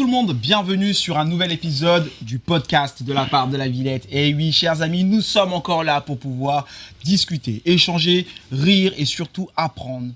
tout le monde, bienvenue sur un nouvel épisode du podcast de la part de la Villette. Et oui, chers amis, nous sommes encore là pour pouvoir discuter, échanger, rire et surtout apprendre.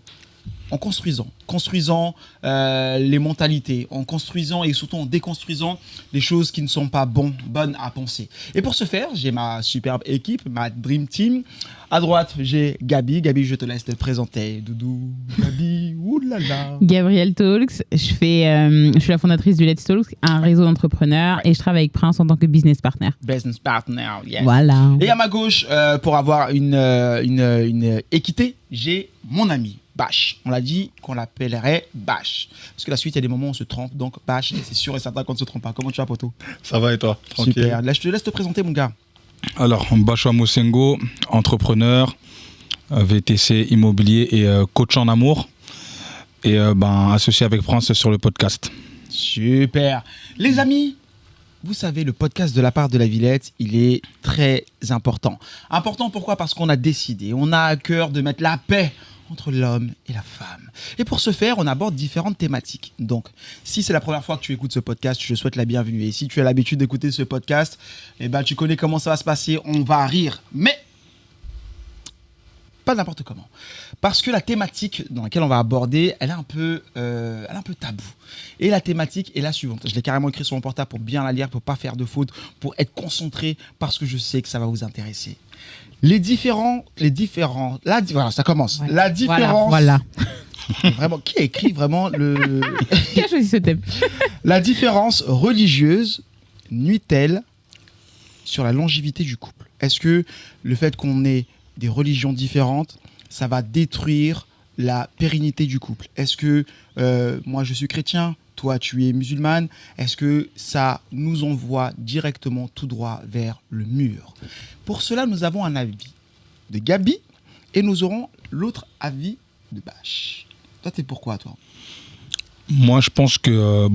En construisant les mentalités, en construisant et surtout en déconstruisant les choses qui ne sont pas bonnes à penser. Et pour ce faire, j'ai ma superbe équipe, ma Dream Team. À droite, j'ai Gabi. Gabi, je te laisse te présenter. Doudou, Gabi, oulala. Gabrielle Talks, je suis la fondatrice du Let's Talks, un réseau d'entrepreneurs, et je travaille avec Prince en tant que business partner. Business partner, yes. Voilà. Et à ma gauche, pour avoir une équité, j'ai mon ami. Bâche. On l'a dit qu'on l'appellerait Bâche. Parce que la suite, il y a des moments où on se trompe. Donc, Bâche, c'est sûr et certain qu'on ne se trompe pas. Comment tu vas, poto? Ça va et toi? Tranquille. Super. Là, je te laisse te présenter, mon gars. Alors, Bachwa Mosengo, entrepreneur, VTC immobilier et coach en amour. Et associé avec Prince sur le podcast. Super. Les amis, vous savez, le podcast de la part de la Villette, il est très important. Important pourquoi? Parce qu'on a décidé, on a à cœur de mettre la paix entre l'homme et la femme. Et pour ce faire, on aborde différentes thématiques. Donc, si c'est la première fois que tu écoutes ce podcast, je te souhaite la bienvenue. Et si tu as l'habitude d'écouter ce podcast, tu connais comment ça va se passer. On va rire, mais pas n'importe comment. Parce que la thématique dans laquelle on va aborder, elle est un peu tabou. Et la thématique est la suivante. Je l'ai carrément écrit sur mon portable pour bien la lire, pour pas faire de fautes, pour être concentré, parce que je sais que ça va vous intéresser. Voilà, ça commence. Ouais. La différence. Voilà. Vraiment, qui a écrit vraiment le. Qui a choisi ce thème? La différence religieuse nuit-elle sur la longévité du couple? Est-ce que le fait qu'on ait des religions différentes, ça va détruire la pérennité du couple? Est-ce que moi je suis chrétien, toi tu es musulmane, est-ce que ça nous envoie directement tout droit vers le mur? Pour cela, nous avons un avis de Gabi et nous aurons l'autre avis de Bâche. Toi, t'es pourquoi, toi? Moi, je pense que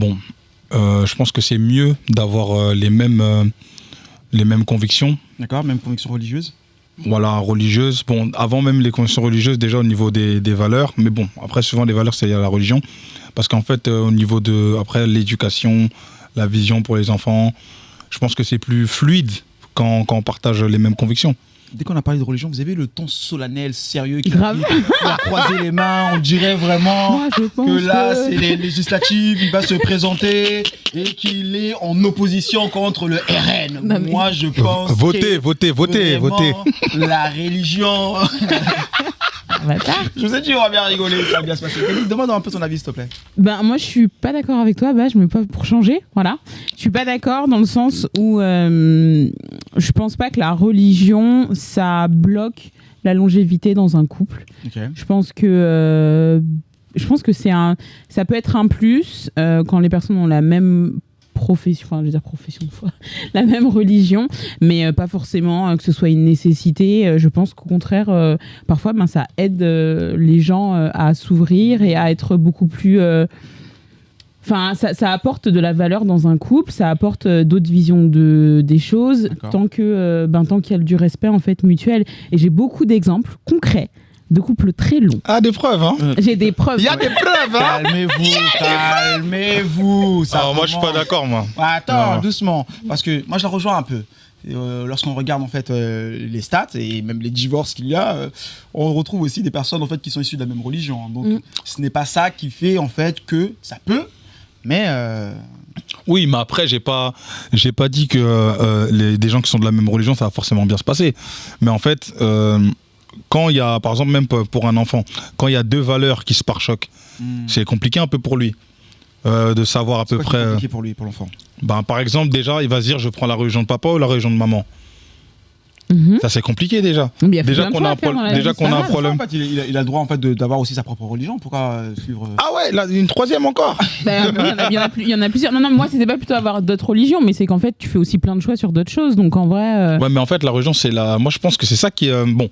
c'est mieux d'avoir les mêmes convictions. D'accord, même conviction religieuse. Voilà, religieuses. Bon, avant même les convictions religieuses, déjà au niveau des valeurs. Mais bon, après, souvent, les valeurs, c'est lié à la religion. Parce qu'en fait, au niveau de après l'éducation, la vision pour les enfants, je pense que c'est plus fluide quand on partage les mêmes convictions. Dès qu'on a parlé de religion, vous avez le ton solennel, sérieux, qui Grave. a croisé les mains. On dirait vraiment Moi, je pense que là, c'est les législatives, il va se présenter et qu'il est en opposition contre le RN. Non, mais... Moi, je pense Votez. vraiment la religion. Je vous ai dit, on va bien rigoler, ça va bien se passer. Kelly, demande un peu ton avis, s'il te plaît. Moi, je suis pas d'accord avec toi, je me pas pour changer, voilà. Je suis pas d'accord dans le sens où je pense pas que la religion, ça bloque la longévité dans un couple. Okay. Je pense que ça peut être un plus quand les personnes ont la même la même religion, mais pas forcément que ce soit une nécessité. Je pense qu'au contraire, parfois, ça aide les gens à s'ouvrir et à être beaucoup plus... ça apporte de la valeur dans un couple, ça apporte d'autres visions des choses, tant qu'il y a du respect en fait mutuel. Et j'ai beaucoup d'exemples concrets de couples très longs. Ah, des preuves, hein? J'ai des preuves. Il y a des preuves, hein? Calmez-vous. Moi, je suis pas d'accord, moi. Attends, doucement. Parce que moi, je la rejoins un peu. Lorsqu'on regarde en fait les stats et même les divorces qu'il y a, on retrouve aussi des personnes en fait qui sont issues de la même religion. Donc, ce n'est pas ça qui fait en fait que ça peut, mais... Oui, mais après, j'ai pas dit que des gens qui sont de la même religion, ça va forcément bien se passer. Mais en fait... quand il y a, par exemple, même pour un enfant, quand il y a deux valeurs qui se pare-choquent, c'est compliqué un peu pour lui de savoir à peu près. C'est compliqué pour lui, pour l'enfant. Par exemple, déjà, il va se dire, je prends la religion de papa ou la religion de maman. Ça, c'est compliqué déjà. Déjà qu'on a un problème. En fait, il a le droit en fait d'avoir aussi sa propre religion. Pourquoi suivre Ah ouais, là, une troisième encore. Il y en a plusieurs. Non, moi, c'était pas plutôt avoir d'autres religions, mais c'est qu'en fait, tu fais aussi plein de choix sur d'autres choses. Donc en vrai. Ouais, mais en fait, la religion, c'est la. Moi, je pense que c'est ça qui est bon.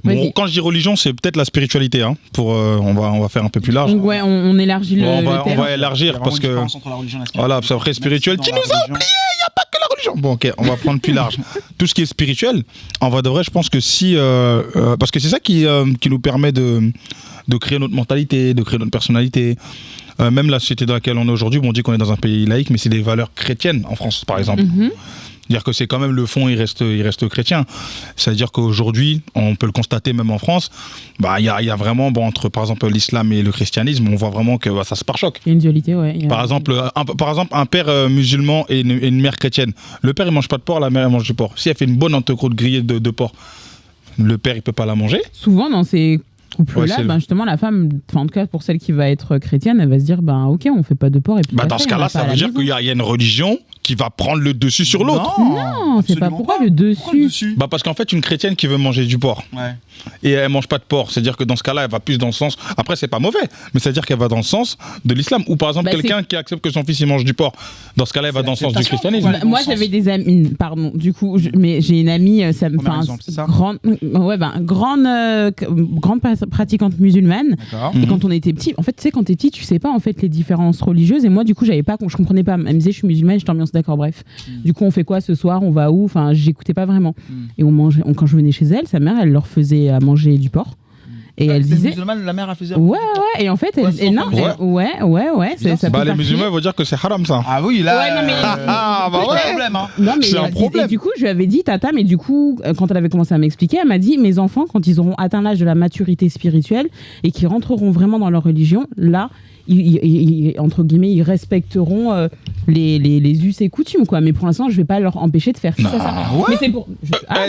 Bon, quand je dis religion, c'est peut-être la spiritualité. Hein, on va faire un peu plus large. Donc, ouais, on élargit le on terme. va élargir parce que voilà, c'est après spirituel. Tu nous as oublié, il n'y a pas que la religion. Bon, ok, on va prendre plus large. Tout ce qui est spirituel, en vrai de vrai, je pense que si, parce que c'est ça qui nous permet de créer notre mentalité, de créer notre personnalité. même la société dans laquelle on est aujourd'hui, on dit qu'on est dans un pays laïque, mais c'est des valeurs chrétiennes en France, par exemple. C'est-à-dire que c'est quand même le fond, il reste chrétien. C'est-à-dire qu'aujourd'hui, on peut le constater même en France, il y a vraiment, entre par exemple l'islam et le christianisme, on voit vraiment que ça se pare-choque. Il y a une dualité, ouais. Par exemple, un père musulman et une mère chrétienne. Le père, il mange pas de porc, la mère, elle mange du porc. Si elle fait une bonne entrecôte grillée de porc, le père, il peut pas la manger. Souvent, dans ces couple-là, justement, la femme, en tout cas pour celle qui va être chrétienne, elle va se dire, ok, on fait pas de porc. Et puis dans ce cas-là, ça veut dire qu'il y a une religion qui va prendre le dessus sur l'autre. Non, c'est pas pourquoi le dessus. Parce qu'en fait, une chrétienne qui veut manger du porc et elle mange pas de porc, c'est-à-dire que dans ce cas-là, elle va plus dans le sens. Après, c'est pas mauvais, mais c'est-à-dire qu'elle va dans le sens de l'islam. Ou par exemple, quelqu'un qui accepte que son fils il mange du porc. Dans ce cas-là, elle va dans le sens du christianisme. Moi, j'avais des amis, pardon. Du coup, mais j'ai une amie, grande pratiquante musulmane. Et quand on était petit, en fait, tu sais, quand t'es petit, tu sais pas en fait les différences religieuses. Et moi, du coup, je comprenais pas. Elle me disait, je suis musulmane, je t'ambiance, d'accord, bref. Du coup, on fait quoi ce soir? On va où? Enfin, j'écoutais pas vraiment. Et on mangeait. Quand je venais chez elle, sa mère, elle leur faisait à manger du porc. Et elle disait. Musulmane, la mère a fait. Ouais. Et en fait, ouais. Les musulmans vont dire que c'est haram ça. Ah oui, là. Ouais, non, mais. Problème, hein. Non, mais c'est un problème. Et du coup, je lui avais dit, Tata, mais du coup, quand elle avait commencé à m'expliquer, elle m'a dit, mes enfants, quand ils auront atteint l'âge de la maturité spirituelle et qu'ils rentreront vraiment dans leur religion, là, entre guillemets, ils respecteront les us et coutumes, quoi. Mais pour l'instant, je vais pas leur empêcher de faire ça. Mais c'est pour.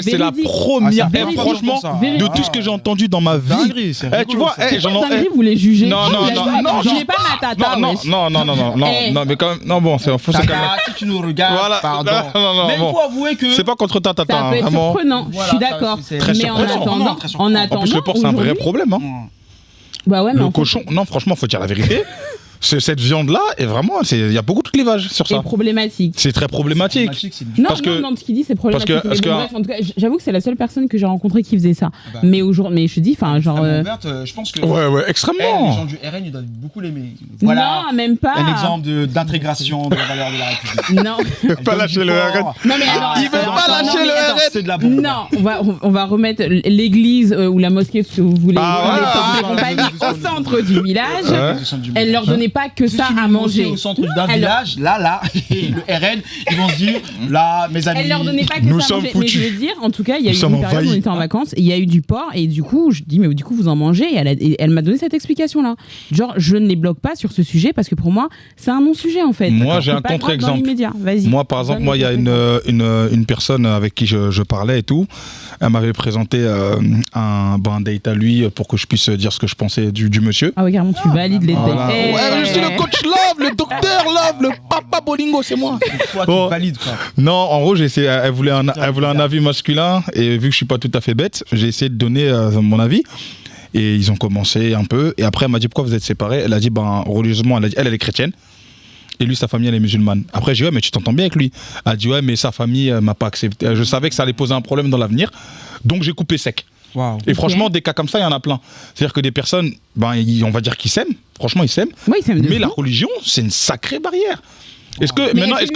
C'est la première. Franchement, de tout ce que j'ai entendu dans ma vie. Tu vois, dinguerie, vous les jugez. Non, jugez pas ma tata. Non, mais quand même, non, bon, c'est faux. Si tu nous regardes, pardon. Mais il faut avouer que. C'est pas contre ta tata. Ça peut être surprenant. Je suis d'accord. Mais en attendant, en plus, le porc, c'est un vrai problème. Bah ouais, mais le cochon, non, franchement, faut dire la vérité. Cette viande-là, est vraiment, il y a beaucoup de clivage sur ça. C'est problématique. C'est très problématique. Non, ce qu'il dit, c'est problématique. Bref, en tout cas, j'avoue que c'est la seule personne que j'ai rencontrée qui faisait ça. Mais aujourd'hui, je dis, enfin, genre. Je pense que. Ouais, extrêmement. Les gens du RN, ils doivent beaucoup l'aimer. Voilà. Non, même pas. Un exemple d'intégration de la valeur de la République. Non. Il veut pas lâcher le RN. Non, mais alors. Il veut pas lâcher le RN. C'est de la bombe. Non, on va remettre l'église ou la mosquée, ce que vous voulez, au centre du village. Elle leur donnait pas que ça à manger. Au centre d'un village, là, le RN, ils vont se dire, là, mes amis. Elle leur donnait pas que ça à manger. Mais je veux dire, en tout cas, il y a eu une période où on était en vacances, et il y a eu du porc, et du coup, je dis, mais du coup, vous en mangez, et elle m'a donné cette explication-là. Genre, je ne les bloque pas sur ce sujet, parce que pour moi, c'est un non-sujet, en fait. Moi, j'ai un contre-exemple. Moi, par exemple, il y a une personne avec qui je parlais et tout. Elle m'avait présenté un date à lui pour que je puisse dire ce que je pensais du monsieur. Ah oui, carrément, tu valides les dates. Ouais, je suis le coach Love, le docteur Love, le papa Bolingo, c'est moi. Toi, tu valides, quoi. Non, en gros, elle voulait un avis masculin, et vu que je suis pas tout à fait bête, j'ai essayé de donner mon avis. Et ils ont commencé un peu, et après elle m'a dit pourquoi vous êtes séparés. Elle a dit religieusement, elle est chrétienne. Et lui, sa famille, elle est musulmane. Après, j'ai dit, ouais, mais tu t'entends bien avec lui. Elle a dit, ouais, mais sa famille m'a pas accepté. Je savais que ça allait poser un problème dans l'avenir. Donc, j'ai coupé sec. Wow. Et franchement, des cas comme ça, il y en a plein. C'est-à-dire que des personnes, on va dire qu'ils s'aiment. Franchement, ils s'aiment. Oui, ils s'aiment. Mais la religion, c'est une sacrée barrière. Est-ce que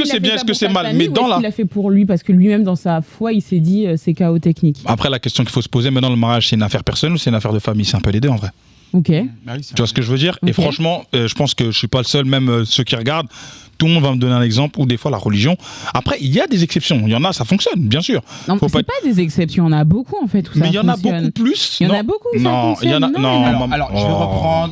c'est bien, est-ce que c'est mal? Mais dans la. Il l'a fait pour lui, parce que lui-même, dans sa foi, il s'est dit, c'est chaos technique. Après, la question qu'il faut se poser, maintenant, le mariage, c'est une affaire personnelle ou c'est une affaire de famille? C'est un peu les deux, en vrai. Ok. Tu vois ce que je veux dire? Et franchement, je pense que je suis pas le seul, même ceux qui regardent, tout le monde va me donner un exemple, ou des fois la religion. Après, il y a des exceptions, il y en a, ça fonctionne, bien sûr. Non, c'est pas des exceptions, il y en a beaucoup en fait. Mais il y en a beaucoup plus. Il y en a beaucoup. Non, il y en a. Non. Alors,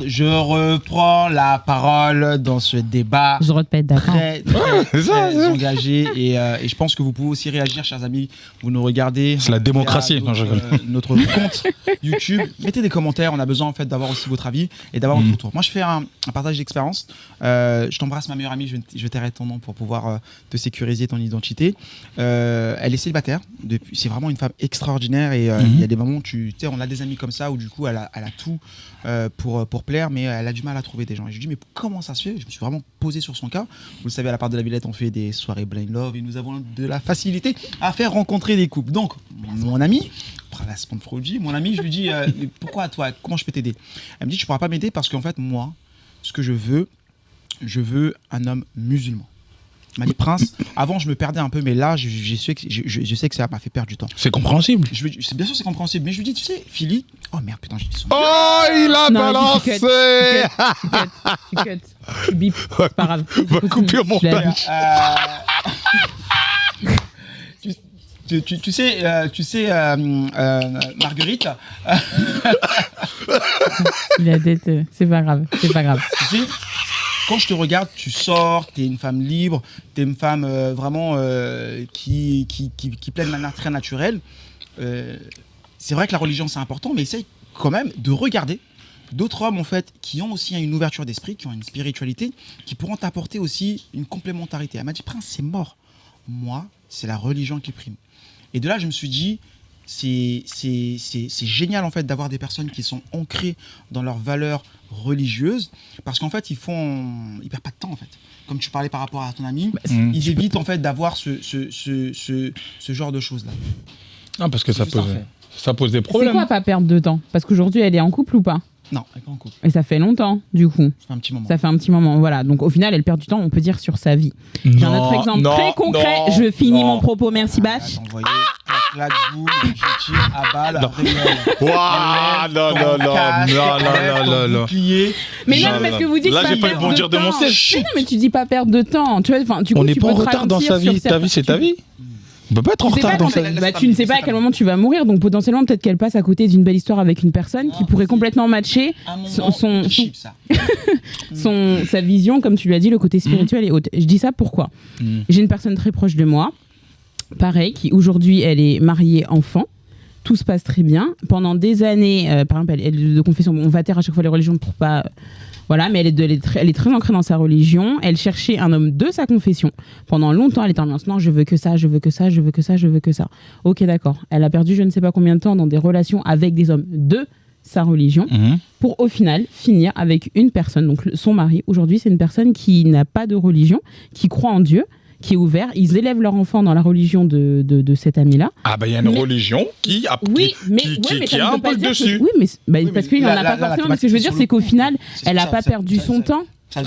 je reprends la parole dans ce débat. Je répète, d'accord. Très engagé, et je pense que vous pouvez aussi réagir, chers amis. Vous nous regardez. C'est la démocratie. Notre compte YouTube. Mettez des commentaires. On a besoin en fait d'avoir aussi votre avis et d'avoir votre retour. Moi, je fais un partage d'expérience. Je t'embrasse, ma meilleure amie. Je tairai ton nom pour pouvoir te sécuriser ton identité. Elle est célibataire. C'est vraiment une femme extraordinaire, et il y a des moments où on a des amis comme ça où du coup elle a tout pour plaire, mais elle a du mal à trouver des gens. Et je lui dis, mais comment ça se fait? Je me suis vraiment posé sur son cas. Vous le savez, à la part de la Villette, on fait des soirées blind love et nous avons de la facilité à faire rencontrer des couples. Donc, mon ami, mon ami, je lui dis, mais pourquoi toi? Comment je peux t'aider? Elle me dit, tu pourras pas m'aider parce qu'en fait, moi, ce que je veux un homme musulman. Il m'a dit Prince, avant je me perdais un peu, mais là je sais que ça m'a fait perdre du temps. C'est compréhensible. Bien sûr c'est compréhensible, mais je lui dis, tu sais, Philly, oh merde, putain, j'ai dit son nom. Oh, il a Non, balancé. Tu cut. Tu bip. C'est pas grave. Va couper au montage. Tu sais, Marguerite, Il a tête. C'est pas grave. C'est pas grave. tu sais, quand je te regarde, tu sors, t'es une femme libre, t'es une femme vraiment qui plaît de manière très naturelle. C'est vrai que la religion c'est important, mais essaye quand même de regarder d'autres hommes en fait qui ont aussi une ouverture d'esprit, qui ont une spiritualité, qui pourront t'apporter aussi une complémentarité. Elle m'a dit Prince, c'est mort. Moi, c'est la religion qui prime. Et de là, je me suis dit, c'est génial en fait d'avoir des personnes qui sont ancrées dans leurs valeurs religieuses, parce qu'en fait, ils perdent pas de temps en fait. Comme tu parlais par rapport à ton ami, ils évitent en fait d'avoir ce genre de choses là. Non, parce que ça Juste pose des C'est problèmes. quoi pas perdre de temps? Parce qu'aujourd'hui, elle est en couple ou pas? Non, elle est pas en couple. Et ça fait longtemps, du coup. Ça fait un petit moment. Ça fait un petit moment, voilà. Donc au final, elle perd du temps, on peut dire, sur sa vie. J'ai un autre exemple très concret. non, Je finis non. mon propos, merci Bach. Envoyé, clac, boum, je tire à balle, réel. Waouh, non. Mais Non, non, parce non. que vous dites Là, pas j'ai failli perdre bondir de mon temps. siège. Mais non, mais tu dis pas perdre de temps. Tu vois, enfin, du coup, On n'est tu pas peux en te retard dans ralentir sa vie. sur Ta certains- vie, c'est ta vie. On peut pas être en Tu sais retard pas dans quand sa elle- vie. bah, tu ne sais pas à quel moment tu vas mourir, donc potentiellement peut-être qu'elle passe à côté d'une belle histoire avec une personne qui pourrait complètement matcher sa vision, comme tu lui as dit, le côté spirituel et autres. Je dis ça pourquoi j'ai une personne très proche de moi, pareil, qui aujourd'hui elle est mariée, enfant. Tout se passe très bien. Pendant des années, par exemple, elle est de confession, on va taire à chaque fois les religions pour pas... Voilà, mais elle est très ancrée dans sa religion. Elle cherchait un homme de sa confession. Pendant longtemps, elle était en non, je veux que ça, je veux que ça, je veux que ça, je veux que ça. Ok, d'accord. Elle a perdu je ne sais pas combien de temps dans des relations avec des hommes de sa religion pour au final finir avec une personne, donc son mari. Aujourd'hui, c'est une personne qui n'a pas de religion, qui croit en Dieu, qui est ouvert. Ils élèvent leur enfant dans la religion de cet ami-là. Ah bah il y a une religion qui a ça un ne veut pas peu dire dessus. que- Oui, mais Oui, parce mais qu'il n'en a la- pas la forcément. Mais ce que je veux dire, thématique c'est qu'au sur le final, couple, c'est elle n'a ça, pas ça- perdu ça- son temps. On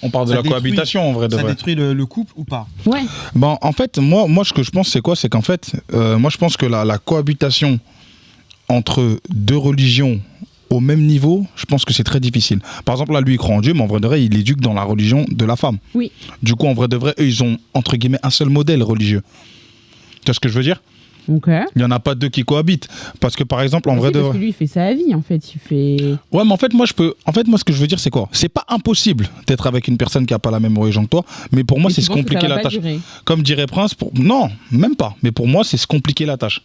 parle de ça la détruit- cohabitation en vrai de Ça vrai. détruit le couple ou pas? Ouais. Bon, en fait, moi, ce que je pense, c'est quoi? C'est qu'en fait, moi, je pense que la cohabitation entre deux religions au même niveau, je pense que c'est très difficile. Par exemple, là, lui, il croit en Dieu, mais en vrai de vrai, il éduque dans la religion de la femme. Oui. Du coup, en vrai de vrai, eux, ils ont, entre guillemets, un seul modèle religieux. Tu vois ce que je veux dire? Ok. Il n'y en a pas deux qui cohabitent. Parce que, par exemple, en Aussi, vrai de parce vrai... que lui, il fait sa vie, en fait. Il fait. Ouais, mais en fait, moi, ce que je veux dire, c'est quoi? C'est pas impossible d'être avec une personne qui n'a pas la même religion que toi, mais pour moi, Mais c'est tu se penses que compliquer ça va la pas tâche. durer. Comme dirait Prince, non, même pas. Mais pour moi, c'est se compliquer la tâche.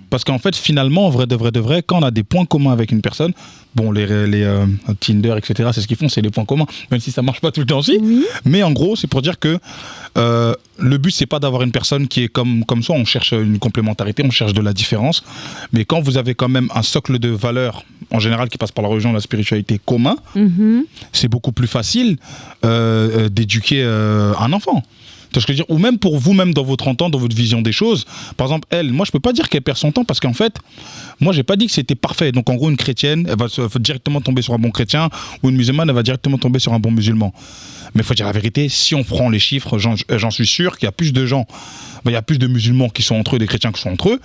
Parce qu'en fait, finalement, en vrai de vrai, quand on a des points communs avec une personne, bon, les Tinder, etc., c'est ce qu'ils font, c'est les points communs, même si ça marche pas tout le temps aussi. Oui. Mais en gros, c'est pour dire que le but, c'est pas d'avoir une personne qui est comme soi, on cherche une complémentarité, on cherche de la différence. Mais quand vous avez quand même un socle de valeurs, en général, qui passe par la religion, la spiritualité commun, c'est beaucoup plus facile d'éduquer un enfant. Tu vois ce que je veux dire? Ou même pour vous-même dans vos 30 ans, dans votre vision des choses. Par exemple, elle, moi je peux pas dire qu'elle perd son temps parce qu'en fait, moi j'ai pas dit que c'était parfait. Donc en gros, une chrétienne, elle va directement tomber sur un bon chrétien, ou une musulmane, elle va directement tomber sur un bon musulman. Mais il faut dire la vérité, si on prend les chiffres, j'en suis sûr qu'il y a plus de gens, il y a plus de musulmans qui sont entre eux, des chrétiens qui sont entre eux,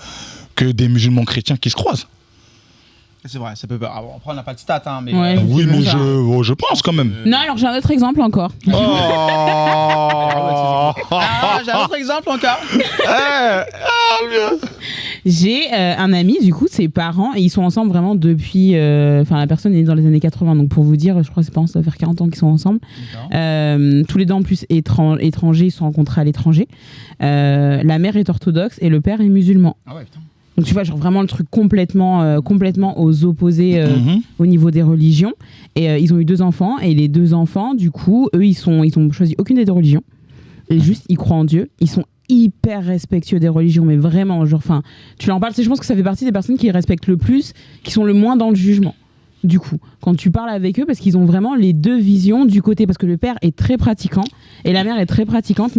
que des musulmans chrétiens qui se croisent. C'est vrai, ça peut pas. Après, on n'a pas de stats, hein, mais. Ouais. Oui, mais ça. je pense quand même. Non, alors j'ai un autre exemple encore. Oh Ah, j'ai un autre exemple encore. J'ai un ami, du coup, ses parents, et ils sont ensemble vraiment depuis. Enfin, la personne est née dans les années 80, donc pour vous dire, je crois que ses parents, ça va faire 40 ans qu'ils sont ensemble. Tous les deux en plus étrangers, ils se sont rencontrés à l'étranger. La mère est orthodoxe et le père est musulman. Ah ouais, putain. Donc tu vois, genre vraiment le truc complètement aux opposés au niveau des religions. Et ils ont eu 2 enfants, et les 2 enfants, du coup, eux, ils ont choisi aucune des 2 religions. Et juste, ils croient en Dieu. Ils sont hyper respectueux des religions, mais vraiment, genre, enfin, tu leur parles, je pense que ça fait partie des personnes qui respectent le plus, qui sont le moins dans le jugement. du coup, quand tu parles avec eux, parce qu'ils ont vraiment les deux visions du côté, parce que le père est très pratiquant et la mère est très pratiquante,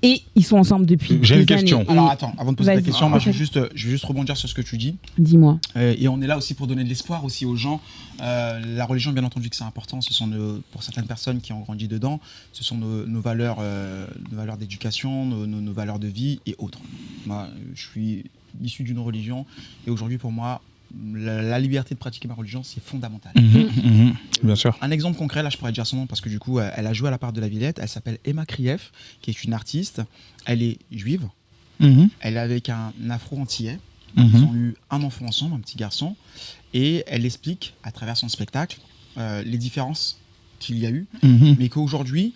et ils sont ensemble depuis J'ai une des années. question. Et- Alors attends, avant de poser ta Vas-y. question, moi Ok. je vais juste rebondir sur ce que tu dis. Dis-moi. Et on est là aussi pour donner de l'espoir aussi aux gens. La religion, bien entendu que c'est important. Ce sont pour certaines personnes qui ont grandi dedans, ce sont nos valeurs d'éducation, nos valeurs de vie et autres. Moi, je suis issu d'une religion et aujourd'hui pour moi, la liberté de pratiquer ma religion, c'est fondamental. Bien sûr. Un exemple concret, là je pourrais dire son nom parce que du coup elle a joué à la part de la Villette, elle s'appelle Emma Krief, qui est une artiste, elle est juive, elle est avec un afro-antillais, ils ont eu un enfant ensemble, un petit garçon, et elle explique à travers son spectacle les différences qu'il y a eu, mais qu'aujourd'hui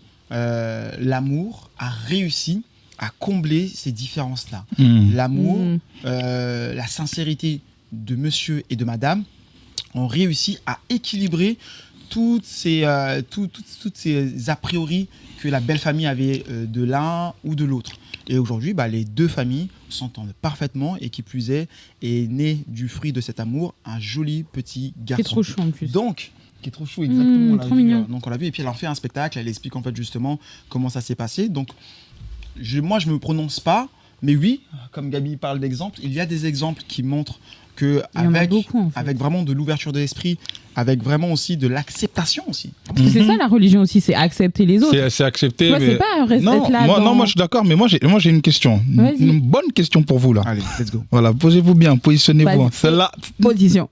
l'amour a réussi à combler ces différences-là. L'amour, la sincérité de monsieur et de madame ont réussi à équilibrer toutes ces a priori que la belle famille avait de l'un ou de l'autre. Et aujourd'hui, les deux familles s'entendent parfaitement et qui plus est né du fruit de cet amour un joli petit garçon. C'est trop chou en plus. Donc, qui est trop chou, exactement. On l'a trop vu, mignon. donc on l'a vu et puis elle en fait un spectacle, elle explique en fait justement comment ça s'est passé. Donc moi je me prononce pas, mais oui, comme Gabi parle d'exemples, il y a des exemples qui montrent que Il y en a beaucoup, en fait. avec vraiment de l'ouverture de l'esprit, avec vraiment aussi de l'acceptation aussi. Parce que c'est ça la religion aussi, c'est accepter les autres. C'est accepté. Toi, mais... c'est pas rester non, là. moi je suis d'accord, mais moi j'ai une question. Vas-y. Une bonne question pour vous là. Allez, let's go. Voilà, posez-vous bien, positionnez-vous. Vas-y. hein. Celle-là, Position.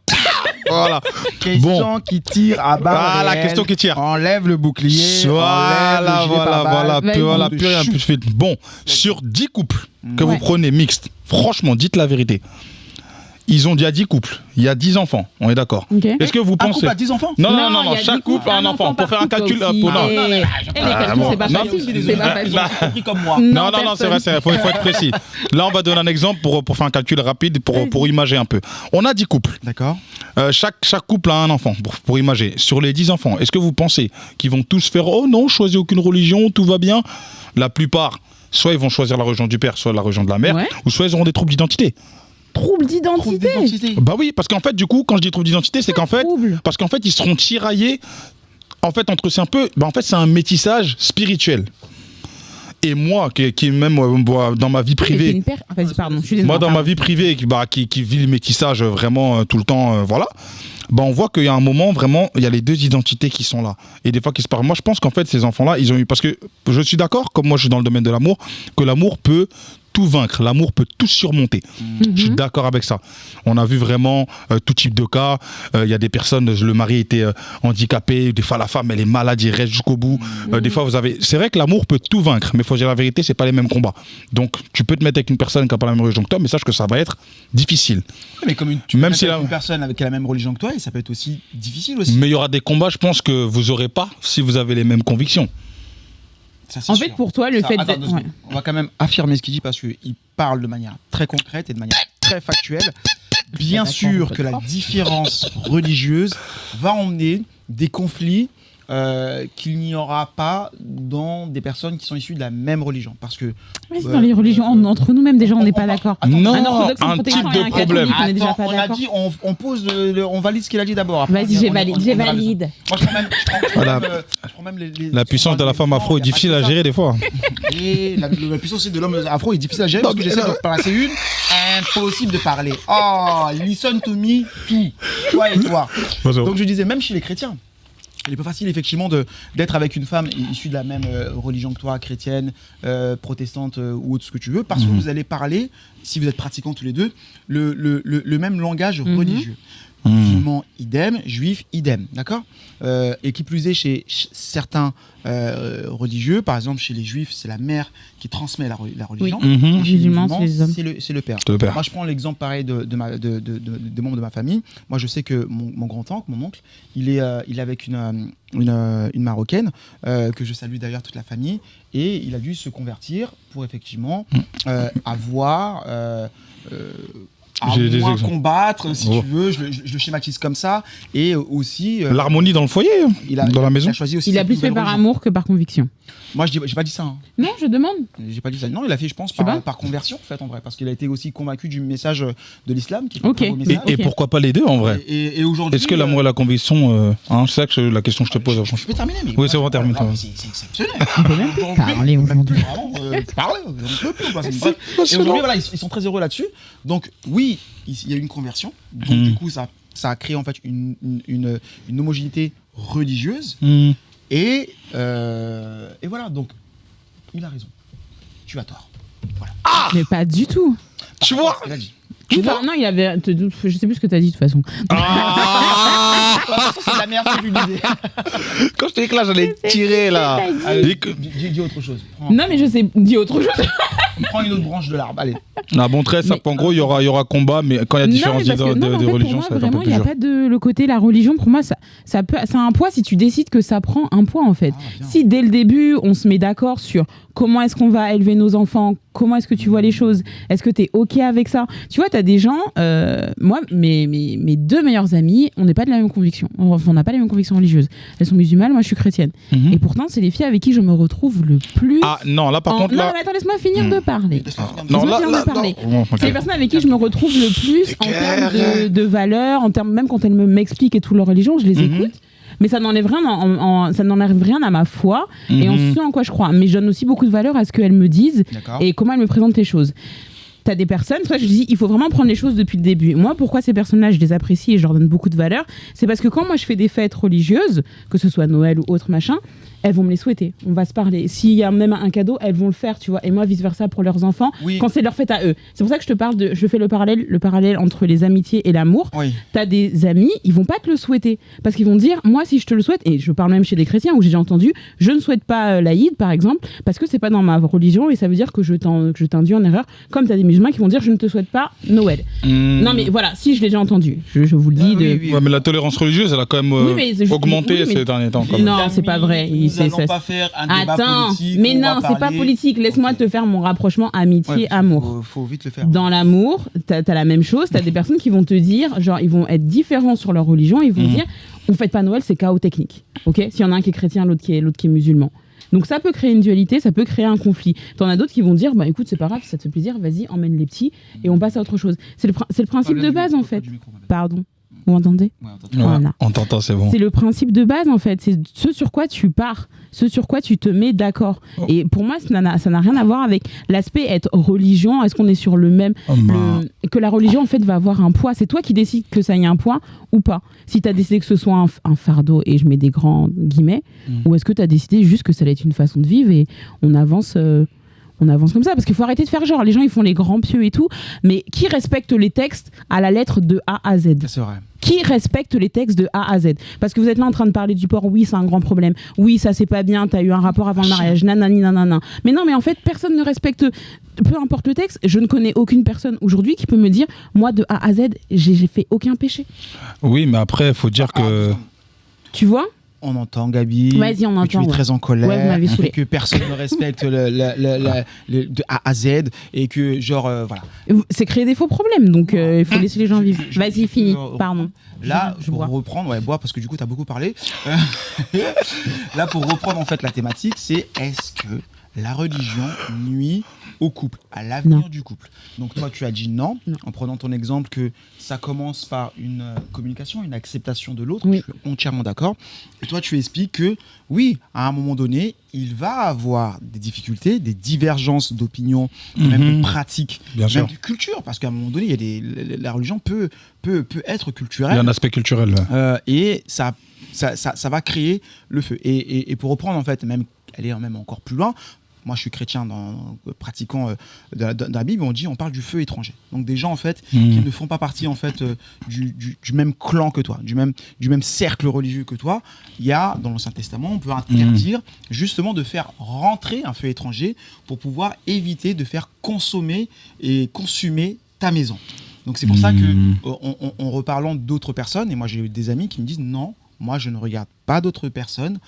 voilà. Question qui tire à barre. Ah, la réelle. question qui tire. Enlève le bouclier. Voilà, enlève le gilet pare-balles. Vas-y. voilà, de plus rien, chou. plus vite. Bon, sur 10 couples que Ouais. vous prenez mixtes, franchement, dites la vérité. Ils ont déjà 10 couples, il y a 10 enfants, on est d'accord. Ok. Est-ce que vous Un pensez... couple à 10 enfants Non, il y a chaque 10 couple a un enfant. Pour faire un calcul... aussi. pour- non. Et les calculs, bon. c'est pas Non, facile. C'est pas facile. compris comme moi. Non, c'est vrai, il faut être précis. Là, on va donner un exemple pour faire un calcul rapide, pour imager un peu. On a 10 couples. D'accord. Chaque couple a un enfant, pour imager. Sur les 10 enfants, est-ce que vous pensez qu'ils vont tous faire « Oh non, choisis aucune religion, tout va bien ?» La plupart, soit ils vont choisir la religion du père, soit la religion de la mère, Ouais. ou soit ils auront des troubles d'identité. Trouble d'identité. Bah oui, parce qu'en fait, du coup, quand je dis trouble d'identité, c'est qu'en fait, Trouble. parce qu'en fait, ils seront tiraillés. En fait, entre c'est un peu, en fait, c'est un métissage spirituel. Et moi, qui même dans ma vie privée, Vas-y, pardon. Je suis désolée. moi dans ma vie privée, qui vit le métissage vraiment tout le temps, voilà. On voit qu'il y a un moment vraiment, il y a les deux identités qui sont là. Et des fois qui se parlent. Moi, je pense qu'en fait, ces enfants-là, ils ont eu, parce que je suis d'accord, comme moi, je suis dans le domaine de l'amour, que l'amour peut tout vaincre, l'amour peut tout surmonter. Je suis d'accord avec ça. On a vu vraiment tout type de cas. Il y a des personnes, le mari était handicapé, des fois la femme elle est malade, il reste jusqu'au bout. Des fois vous avez. C'est vrai que l'amour peut tout vaincre, mais il faut dire la vérité, c'est pas les mêmes combats. Donc tu peux te mettre avec une personne qui n'a pas la même religion que toi, mais sache que ça va être difficile. Mais comme tu Même peux si être la- une personne avec la même religion que toi, et ça peut être aussi difficile aussi. Mais il y aura des combats, je pense que vous aurez pas si vous avez les mêmes convictions. Ça, c'est En sûr. fait, pour toi, le Ça, fait attends, de. 2 secondes. On va quand même affirmer ce qu'il dit parce qu'il parle de manière très concrète et de manière très factuelle. Bien d'accord, sûr on peut que la croire. différence religieuse va emmener des conflits qu'il n'y aura pas dans des personnes qui sont issues de la même religion. Parce que Ouais, c'est dans les religions, entre nous-mêmes, déjà, on n'est pas d'accord. Attends, Non, un orthodoxe, un un type protestant et un de problème. catholique, on est déjà attends, pas on a d'accord. dit, on pose, on valide ce qu'il a dit d'abord. Après, Vas-y, on- j'ai on- valide, on- j'ai on a raison. valide. Moi, je Voilà. prends même les La puissance de la femme afro est difficile à gérer des fois. Et la puissance aussi de l'homme afro est difficile à gérer parce que j'essaie de placer une. Impossible de parler. Oh, listen to me, tout. Toi et toi. Donc je disais, même chez les chrétiens, il est pas facile effectivement d'être avec une femme issue de la même religion que toi, chrétienne, protestante ou autre ce que tu veux, parce que vous allez parler, si vous êtes pratiquants tous les deux, le même langage religieux. Musulmans, idem, juifs, idem, d'accord. Et qui plus est chez certains religieux, par exemple chez les juifs, c'est la mère qui transmet la religion. Oui. Mhm. Chez les Musulmans, c'est les hommes. c'est le père. C'est le père. Moi, je prends l'exemple pareil des membres de ma famille. Moi, je sais que mon grand-oncle, mon oncle, il est avec une Marocaine, que je salue d'ailleurs toute la famille, et il a dû se convertir pour effectivement avoir à J'ai des moins exemples. combattre, si Oh. tu veux, je le schématise comme ça, et aussi... L'harmonie dans le foyer, dans la maison. Il a choisi aussi Il a cette plus fait nouvelle par religion. amour que par conviction. Moi, j'ai pas dit ça. Hein. Non, je demande. J'ai pas dit ça. Non, il a fait, je pense, Je sais pas. par conversion, en fait, en vrai, parce qu'il a été aussi convaincu du message de l'islam, qui est Ok. un beau Mais- message. Et Ok. pourquoi pas les deux en vrai? Et aujourd'hui... Est-ce que l'amour et la conviction, c'est ça que la question que je te pose. Je peux terminer, mais... Oui, c'est bon, termine, Non, termine. mais c'est exceptionnel. On peut même parler aujourd'hui. Parler, on peut plus, quoi, c'est une bref. Et aujourd'hui, voilà, ils sont très heureux là-dessus. Donc, oui, il y a eu une conversion. Donc, du coup, ça a créé en fait une homogénéité religieuse. Hmm. Et voilà, donc, il a raison. Tu as tort. Voilà. Mais pas du tout. Tu vois? Il a dit. Enfin, non, il avait. Je sais plus ce que t'as dit de toute façon. C'est de la merde que tu disais. Quand je t'ai dit que là, j'allais tirer là. Allez, Et que- dis autre chose. Prends, Non, mais je sais. Dis autre chose. prends une autre branche de l'arbre. Allez. Ah bon, très simple. Mais- En gros, il y aura combat, mais quand il y a différentes mais parce que- idées non, mais en de fait, religion, pour ça moi, va être un vraiment, peu il plus n'y a dur. pas de le côté la religion. Pour moi, ça a un poids. Si tu décides que ça prend un poids, en fait. Ah, bien. Si dès le début, on se met d'accord sur comment est-ce qu'on va élever nos enfants, comment est-ce que tu vois les choses, est-ce que tu es OK avec ça? Tu vois, tu as des gens, moi, mes deux meilleures amies, on n'est pas de la même conviction. Enfin, on n'a pas les mêmes convictions religieuses. Elles sont musulmanes, moi je suis chrétienne. Mhm. Et pourtant, c'est les filles avec qui je me retrouve le plus. Ah non, là par contre, Non, là. mais attends, laisse-moi finir de parler. Non, Laisse-moi là, finir là, de parler. non. Bon, ok. C'est les personnes avec qui je me retrouve le plus en termes de valeurs, en termes, même quand elles m'expliquent et tout leur religion, je les Mhm. écoute. Mais ça n'enlève rien, ça n'enlève rien à ma foi et en Mhm. ce en quoi je crois. Mais je donne aussi beaucoup de valeur à ce qu'elles me disent D'accord. et comment elles me présentent les choses. T'as des personnes, c'est pour ça que je dis, il faut vraiment prendre les choses depuis le début. Moi, pourquoi ces personnes-là, je les apprécie et je leur donne beaucoup de valeur, c'est parce que quand moi je fais des fêtes religieuses, que ce soit Noël ou autre machin, elles vont me les souhaiter. On va se parler. S'il y a même un cadeau, elles vont le faire, tu vois. Et moi, vice-versa pour leurs enfants, Oui. quand c'est leur fête à eux. C'est pour ça que je te parle je fais le parallèle entre les amitiés et l'amour. Oui. T'as des amis, ils vont pas te le souhaiter. Parce qu'ils vont dire, moi, si je te le souhaite, et je parle même chez des chrétiens où j'ai déjà entendu, je ne souhaite pas l'Aïd, par exemple, parce que c'est pas dans ma religion et ça veut dire que je t'induis en erreur. Comme t'as des musulmans qui vont dire, je ne te souhaite pas Noël. Hmm. Non, mais voilà, si je l'ai déjà entendu, je vous le dis. Ah, oui, oui. Ouais, mais la tolérance religieuse, elle a quand même Oui, mais augmenté oui, mais- ces derniers temps. Quand même. Non, c'est pas vrai. Nous C'est- allons ça- pas faire un débat Attends, politique. mais on non, va c'est pas parler- politique. Laisse-moi Ok. te faire mon rapprochement Ouais, amitié-amour. faut vite le faire. Dans l'amour, t'as la même chose. T'as des personnes qui vont te dire, genre, ils vont être différents sur leur religion. Ils vont Mhm. dire, on fête pas Noël, c'est chaos technique. Ok, s'il y en a un qui est chrétien, l'autre qui est musulman. Donc ça peut créer une dualité, ça peut créer un conflit. T'en as d'autres qui vont dire, bah écoute, c'est pas grave, si ça te fait plaisir, vas-y, emmène les petits et on passe à autre chose. C'est le principe de base en fait. Pardon, vous entendez? Ouais, Voilà. on t'entend, c'est bon. C'est le principe de base en fait, c'est ce sur quoi tu pars, ce sur quoi tu te mets d'accord. Oh. Et pour moi, ça n'a rien à voir avec l'aspect être religion, est-ce qu'on est sur le même... Oh, bah. que la religion en fait va avoir un poids, c'est toi qui décides que ça ait un poids ou pas. Si tu as décidé que ce soit un fardeau, et je mets des grands guillemets, ou est-ce que tu as décidé juste que ça allait être une façon de vivre et on avance comme ça, parce qu'il faut arrêter de faire genre, les gens ils font les grands pieux et tout, mais qui respecte les textes à la lettre de A à Z? C'est vrai. Qui respecte les textes de A à Z? Parce que vous êtes là en train de parler du porc, oui, c'est un grand problème. Oui, ça c'est pas bien, t'as eu un rapport avant le mariage, nanani, nanana. Mais non, mais en fait, personne ne respecte, peu importe le texte, je ne connais aucune personne aujourd'hui qui peut me dire, moi de A à Z, j'ai fait aucun péché. Oui, mais après, il faut dire que. Tu vois? On entend Gabi. Vas-y, on que tu entend, es ouais. très en colère. Ouais, vous m'avez saoulé. Et que personne ne respecte de A à Z. Et que, genre, voilà. C'est créer des faux problèmes, donc il faut laisser les gens vivre. Je- Vas-y, je- finis, je- pardon. Là, Je pour bois. reprendre, ouais, bois, parce que du coup, tu as beaucoup parlé. Là, pour reprendre en fait la thématique, c'est est-ce que la religion nuit au couple, à l'avenir Non. du couple? Donc toi, tu as dit non, Non. en prenant ton exemple que ça commence par une communication, une acceptation de l'autre. Oui. Je suis entièrement d'accord. Et toi, tu expliques que oui, à un moment donné, il va avoir des difficultés, des divergences d'opinion, même de pratiques, Bien même sûr. de culture, parce qu'à un moment donné, il y a la religion peut être Il y culturelle. a un aspect culturel. Et ça va créer le feu. Et pour reprendre, en fait, même aller même encore plus loin, moi je suis chrétien, pratiquant de la Bible, on parle du feu étranger. Donc des gens, en fait, qui ne font pas partie, en fait, du même clan que toi, du même cercle religieux que toi. Il y a, dans l'Ancien Testament, on peut interdire justement de faire rentrer un feu étranger pour pouvoir éviter de faire consommer et consumer ta maison. Donc c'est pour ça que, en reparlant d'autres personnes, et moi j'ai eu des amis qui me disent non, moi je ne regarde pas d'autres personnes,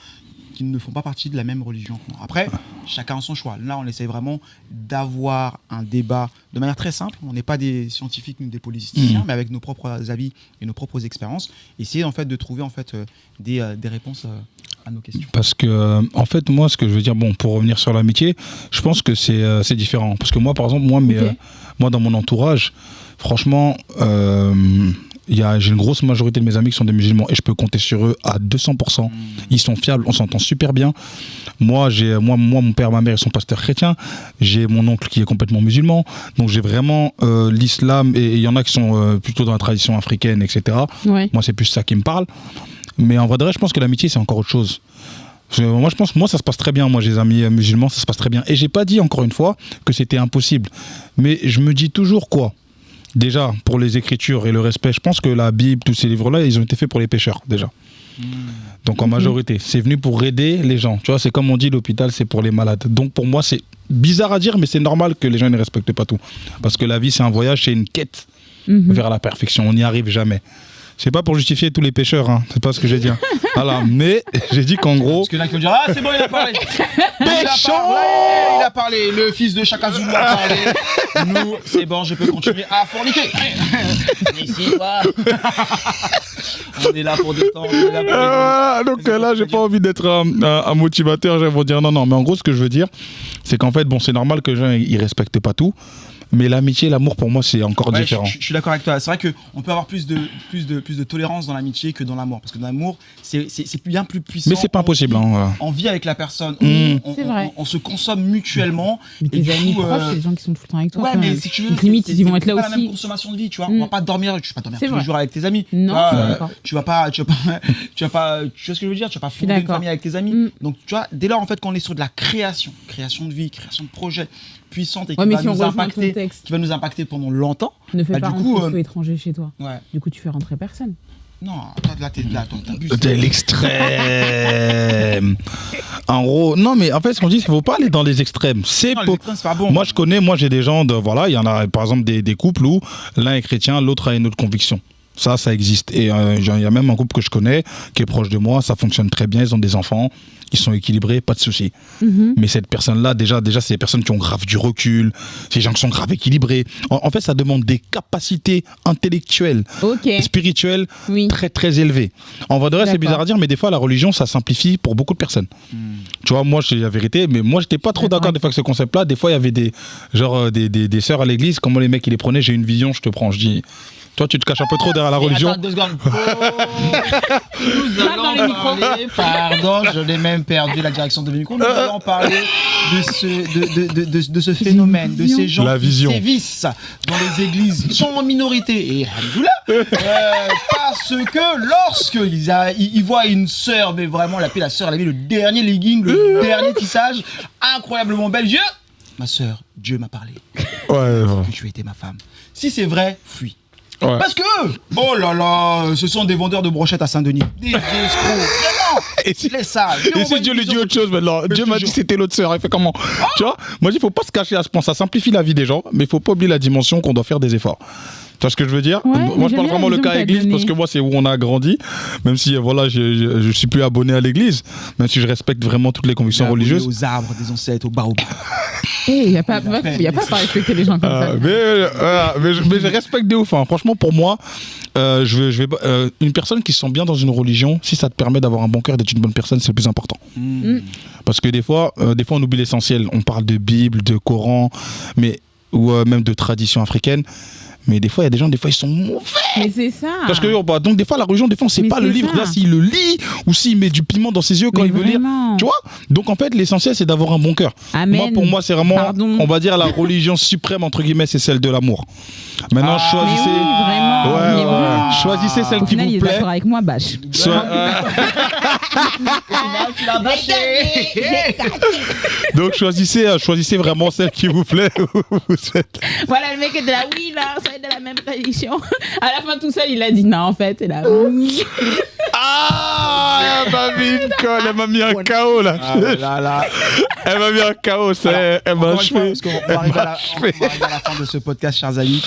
qui ne font pas partie de la même religion. Après, chacun a son choix. Là, on essaie vraiment d'avoir un débat de manière très simple. On n'est pas des scientifiques ni des politiciens, mais avec nos propres avis et nos propres expériences, essayer en fait de trouver en fait des réponses à nos questions. Parce que en fait, moi, ce que je veux dire, bon, pour revenir sur l'amitié, je pense que c'est différent. Parce que moi, par exemple, moi dans mon entourage, franchement, j'ai une grosse majorité de mes amis qui sont des musulmans et je peux compter sur eux à 200%. Ils sont fiables, on s'entend super bien. Moi, mon père, ma mère, ils sont pasteurs chrétiens. J'ai mon oncle qui est complètement musulman. Donc j'ai vraiment l'islam, et il y en a qui sont plutôt dans la tradition africaine, etc. Ouais. Moi, c'est plus ça qui me parle. Mais en vrai de vrai, je pense que l'amitié, c'est encore autre chose. Moi, ça se passe très bien. Moi, j'ai des amis musulmans, ça se passe très bien. Et j'ai pas dit, encore une fois, que c'était impossible. Mais je me dis toujours quoi ? Déjà, pour les écritures et le respect, je pense que la Bible, tous ces livres-là, ils ont été faits pour les pécheurs, déjà. Donc, en majorité, c'est venu pour aider les gens. Tu vois, c'est comme on dit, l'hôpital, c'est pour les malades. Donc, pour moi, c'est bizarre à dire, mais c'est normal que les gens ne respectent pas tout. Parce que la vie, c'est un voyage, c'est une quête vers la perfection. On n'y arrive jamais. C'est pas pour justifier tous les pécheurs, hein. C'est pas ce que j'ai dit. Hein. Voilà, mais j'ai dit qu'en gros. Parce que là, ils vont dire, ah, c'est bon, il a parlé. Il a parlé. Le fils de Chaka Zulu a parlé. Nous, c'est bon, je peux continuer à forniquer. Ici, toi. On est là pour détendre. Donc là, j'ai pas envie d'être un motivateur. Je vais vous dire non. Mais en gros, ce que je veux dire, c'est qu'en fait, bon, c'est normal que les gens ils respectent pas tout. Mais l'amitié, l'amour, pour moi, c'est encore différent. Je suis d'accord avec toi. C'est vrai qu'on peut avoir plus de tolérance dans l'amitié que dans l'amour. Parce que dans l'amour, c'est bien plus puissant. Mais c'est pas impossible. On vit avec la personne. On se consomme mutuellement. Mais tes amis proches, c'est des gens qui sont tout le temps avec toi. Ouais, mais si tu veux, limite, ils vont être là aussi. aussi. C'est pas la même consommation de vie, tu vois. On va pas dormir tous les jours avec tes amis. Non, tu vois ce que je veux dire. Tu vas pas fonder une famille avec tes amis. Donc, tu vois, dès lors, en fait, quand on est sur de la création de vie, création de projet puissante et qui va nous impacter pendant longtemps. Ne fais pas rentrer feu étranger chez toi. Ouais. Du coup, tu fais rentrer personne. Non, là, t'abuses. T'es l'extrême. En gros, non, mais en fait, ce qu'on dit, c'est qu'il ne faut pas aller dans les extrêmes. C'est pas bon. Moi, j'ai des gens, il y en a par exemple des couples où l'un est chrétien, l'autre a une autre conviction. Ça existe. Et il y a même un couple que je connais qui est proche de moi, ça fonctionne très bien, ils ont des enfants, ils sont équilibrés, pas de souci. Mais cette personne-là, déjà, c'est des personnes qui ont grave du recul, c'est des gens qui sont grave équilibrés. En fait, ça demande des capacités intellectuelles, spirituelles, très très élevées. En vrai de vrai, c'est bizarre à dire, mais des fois, la religion, ça simplifie pour beaucoup de personnes. Tu vois, moi, je dis la vérité, mais moi, j'étais pas trop d'accord des fois avec ce concept-là. Des fois, il y avait des sœurs à l'église, comment les mecs, ils les prenaient, j'ai une vision, je te prends, je dis... Toi, tu te caches un peu trop derrière la religion. Attends 2 secondes. Nous allons parler. Pardon, je l'ai même perdu la direction de micro. Nous allons parler de ce phénomène, de ces gens qui sévissent dans les églises. Ils sont en minorité. Et alhamdoulilah, parce que lorsqu'ils voient une sœur, mais vraiment, elle a la sœur, elle a mis le dernier legging, le dernier tissage, incroyablement belle. Dieu, ma sœur, Dieu m'a parlé. Que tu étais ma femme. Si c'est vrai, fuis. Ouais. Parce que, oh là là, ce sont des vendeurs de brochettes à Saint-Denis. Des escrocs, vraiment. Et si Dieu lui dit autre chose maintenant, Dieu m'a dit que c'était l'autre sœur, il fait comment? Tu vois, moi je dis, il ne faut pas se cacher à ce point, ça simplifie la vie des gens, mais il ne faut pas oublier la dimension qu'on doit faire des efforts. Tu vois ce que je veux dire? Moi je parle vraiment le cas église parce que moi c'est où on a grandi, même si voilà, je suis plus abonné à l'église, même si je respecte vraiment toutes les convictions religieuses. Aux arbres des ancêtres, aux baobabs. Il n'y a pas à respecter les gens comme ça. Mais je respecte des ouf. Hein. Franchement, pour moi, une personne qui se sent bien dans une religion, si ça te permet d'avoir un bon cœur, d'être une bonne personne, c'est le plus important. Parce que des fois, on oublie l'essentiel. On parle de Bible, de Coran, ou même de tradition africaine. Mais des fois, il y a des gens, ils sont mauvais. Mais c'est ça. Parce que, donc, des fois, la religion, on ne sait pas le livre. Là, s'il le lit ou s'il met du piment dans ses yeux quand il veut lire. Tu vois? Donc, en fait, l'essentiel, c'est d'avoir un bon cœur. Amen. Pour moi, c'est vraiment, on va dire, la religion suprême, entre guillemets, c'est celle de l'amour. Maintenant, choisissez. Mais oui, vraiment. Choisissez celle qui vous plaît. Il est d'accord avec moi, bâche. Donc, choisissez vraiment celle qui vous plaît. Voilà, le mec est de la oui, là, ça va être de la même tradition. À la fin, tout seul, il a dit non, en fait. Et là, elle m'a mis une colle, elle m'a mis un KO là. Elle m'a mis un KO, elle m'a achevé. On va arriver à la fin de ce podcast, chers amis.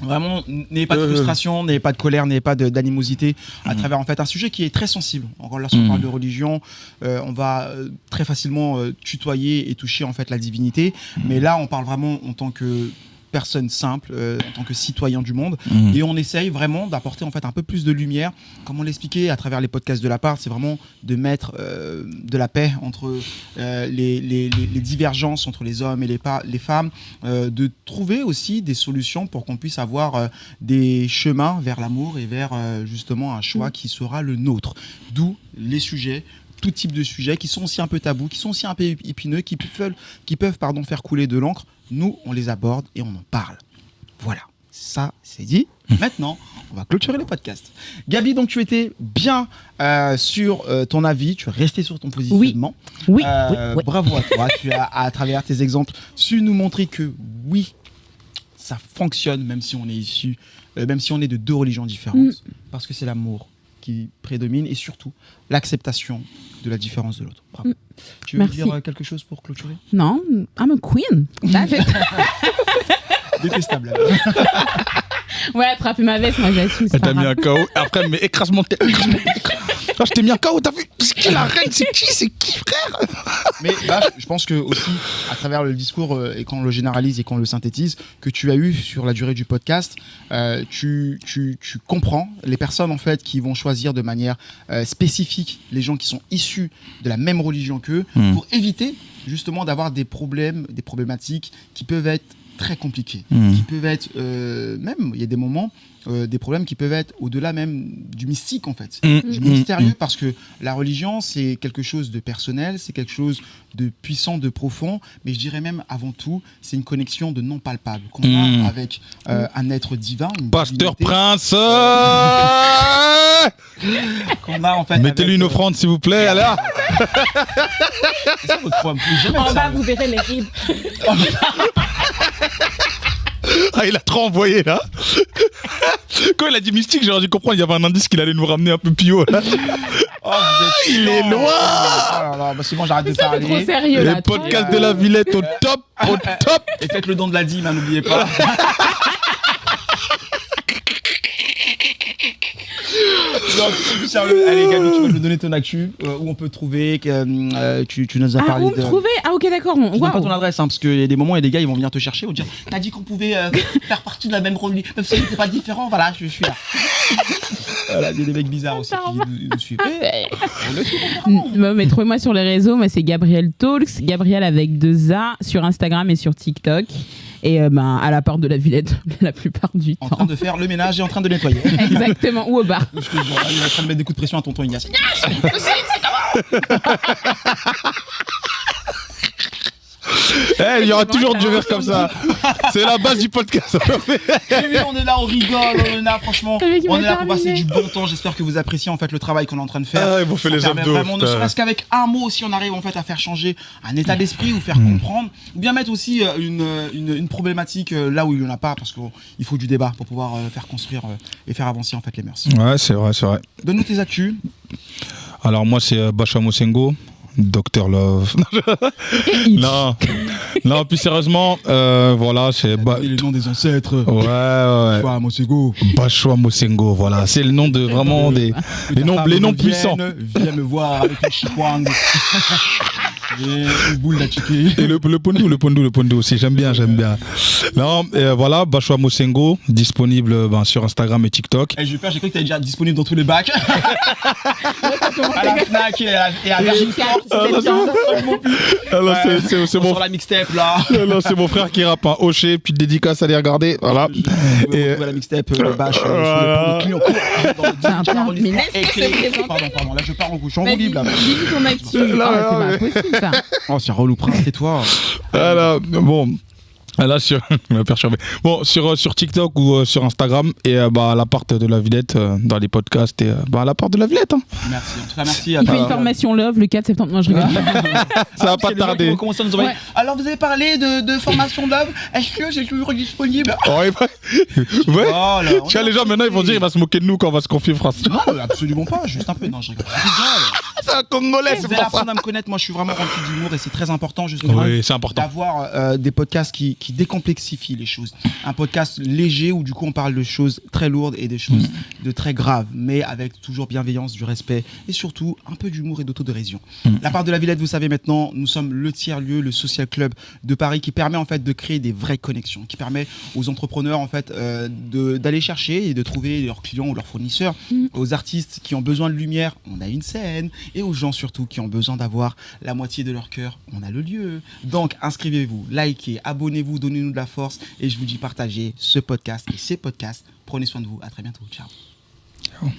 Vraiment, n'ayez pas de frustration, n'ayez pas de colère, n'ayez pas d'animosité à travers en fait un sujet qui est très sensible. Encore là, si on parle de religion, on va très facilement tutoyer et toucher en fait la divinité. Mais là, on parle vraiment en tant que personne simple, en tant que citoyen du monde, et on essaye vraiment d'apporter en fait un peu plus de lumière, comme on l'expliquait à travers les podcasts de la part, c'est vraiment de mettre de la paix entre les divergences entre les hommes et les femmes, de trouver aussi des solutions pour qu'on puisse avoir des chemins vers l'amour et vers justement un choix qui sera le nôtre. D'où les sujets, tout type de sujets qui sont aussi un peu tabous, qui sont aussi un peu épineux, qui peuvent faire couler de l'encre. Nous, on les aborde et on en parle. Voilà, ça c'est dit. Maintenant, on va clôturer le podcast. Gabi, donc tu étais bien sur ton avis, tu es resté sur ton positionnement. Oui. Bravo à toi, tu as à travers tes exemples su nous montrer que oui, ça fonctionne même si on est issu, même si on est de deux religions différentes, parce que c'est l'amour qui prédomine et surtout l'acceptation de la différence de l'autre. Bravo. Tu veux dire quelque chose pour clôturer? Non, I'm a queen. Détestable. Ouais, attraper ma veste, moi j'assume. Elle t'a mis un KO. Après, mais écrasement de tête. Je t'ai mis un KO, t'as vu? C'est qui la reine? C'est qui, frère? Mais là, je pense que aussi, à travers le discours, et quand on le généralise et qu'on le synthétise, que tu as eu sur la durée du podcast, tu comprends les personnes en fait qui vont choisir de manière spécifique les gens qui sont issus de la même religion qu'eux, pour éviter justement d'avoir des problématiques qui peuvent être très compliqués, qui peuvent être même, il y a des moments, des problèmes qui peuvent être au-delà même du mystique en fait, du mystérieux, parce que la religion c'est quelque chose de personnel, c'est quelque chose de puissant, de profond, mais je dirais même avant tout, c'est une connexion de non palpable qu'on a avec un être divin, une Pasteur divinité, Prince qu'on a en fait. Mettez-lui une offrande s'il vous plaît, alors. C'est ça votre problème, vous pouvez jamais En faire bas, ça. vous verrez les rides. Ah, il a trop envoyé là. Quand il a dit mystique, j'ai dû comprendre, il y avait un indice qu'il allait nous ramener un peu pio là. Oh, vous êtes Il est chiant. loin. Oh là là, bah c'est bon, j'arrête de C'est trop parler. sérieux là. Les podcasts de la Villette au top, au top. Et faites le don de la dîme, hein, n'oubliez pas. Donc, plus sérieux, allez Gabi, tu vas nous donner ton actu, où on peut te trouver, tu nous as Ah, parlé où me de... trouver? Ah, ok, d'accord. Je donne pas ton Waouh. adresse, hein, parce qu'il y a des moments, il y a des gars, ils vont venir te chercher, ils vont te dire t'as dit qu'on pouvait faire partie de la même religion, même si c'était pas différent, voilà, je suis là. Voilà, il y a des mecs bizarres aussi qui nous suivent. Bon, mais trouvez-moi sur les réseaux, moi c'est Gabriel Talks, Gabriel avec 2 A sur Instagram et sur TikTok. Et à la part de la Villette la plupart du En temps. train de faire le ménage et en train de nettoyer. Exactement, ou au bar. Je te jure, là, il est en train de mettre des coups de pression à tonton Ignace. Il y aura toujours du rire comme ça. C'est la base du podcast. Et oui, on est là, on rigole, on est là, franchement. Le mec, il On m'a est là pour passer terminé. du bon temps. J'espère que vous appréciez en fait le travail qu'on est en train de faire. Ah, ils m'ont fait Ça les permet abdos. vraiment, ne putain. serait-ce qu'avec un mot, si on arrive en fait à faire changer un état d'esprit ou faire comprendre, ou bien mettre aussi une problématique là où il n'y en a pas, parce qu'il faut du débat pour pouvoir faire construire et faire avancer en fait les mœurs. Ouais, c'est vrai, c'est vrai. Donne-nous tes actus. Alors moi c'est Bacha Mosengo, Dr Love. non, plus sérieusement, voilà, c'est les noms des ancêtres. ouais. Quoi, Mosego. Bachwa Mosengo, voilà, c'est le nom de vraiment les noms puissants. Viens me voir avec un chikwang. Et une boule d'attiqué. Et le pondu aussi, j'aime bien. Non, voilà, Bachwa Mosengo, disponible sur Instagram et TikTok. Et j'ai cru que tu déjà disponible dans tous les bacs. À la Fnac et à Virgin Store. Alors c'est Sur la mixtape là. c'est mon frère qui rappe, hein. Hocher, puis dédicace, allez regarder, voilà. Et la mixtape Bâche Voilà. sur le client Mais laisse-moi se présenter. Pardon, là je pars en couche. Je suis en roue libre là. Dis ton actu. Là, Ah, là, c'est pas possible ça. Oh, c'est relou prince, c'est toi. Voilà, bon. Là sur il m'a perturbé. Bon, sur TikTok ou sur Instagram et à l'appart de la Villette dans les podcasts et à l'appart de la Villette, hein. Merci. En tout cas, merci. Il fait une formation Love le 4 septembre. Non, je rigole. Ça va pas tarder. Ouais. Alors vous avez parlé de formation Love. Est-ce que c'est toujours disponible? Ouais. Oh là, Tu vois, les gens maintenant ils vont dire il va se moquer de nous quand on va se confier France. Non, absolument pas, juste un peu. Non, je rigole. c'est un Congolais, Vous c'est allez pas ça. apprendre à me connaître. Moi, je suis vraiment rempli d'humour et c'est très important justement Oui, c'est important. d'avoir des podcasts qui décomplexifient les choses. Un podcast léger où du coup on parle de choses très lourdes et des choses de très graves, mais avec toujours bienveillance, du respect et surtout un peu d'humour et d'autodérision. La part de la Villette, vous savez maintenant, nous sommes le tiers-lieu, le social club de Paris qui permet en fait de créer des vraies connexions, qui permet aux entrepreneurs en fait d'aller chercher et de trouver leurs clients ou leurs fournisseurs, aux artistes qui ont besoin de lumière, on a une scène, et aux gens surtout qui ont besoin d'avoir la moitié de leur cœur, on a le lieu. Donc inscrivez-vous, likez, abonnez-vous, donnez-nous de la force et je vous dis partagez ce podcast et ces podcasts. Prenez soin de vous, à très bientôt, ciao. Ciao.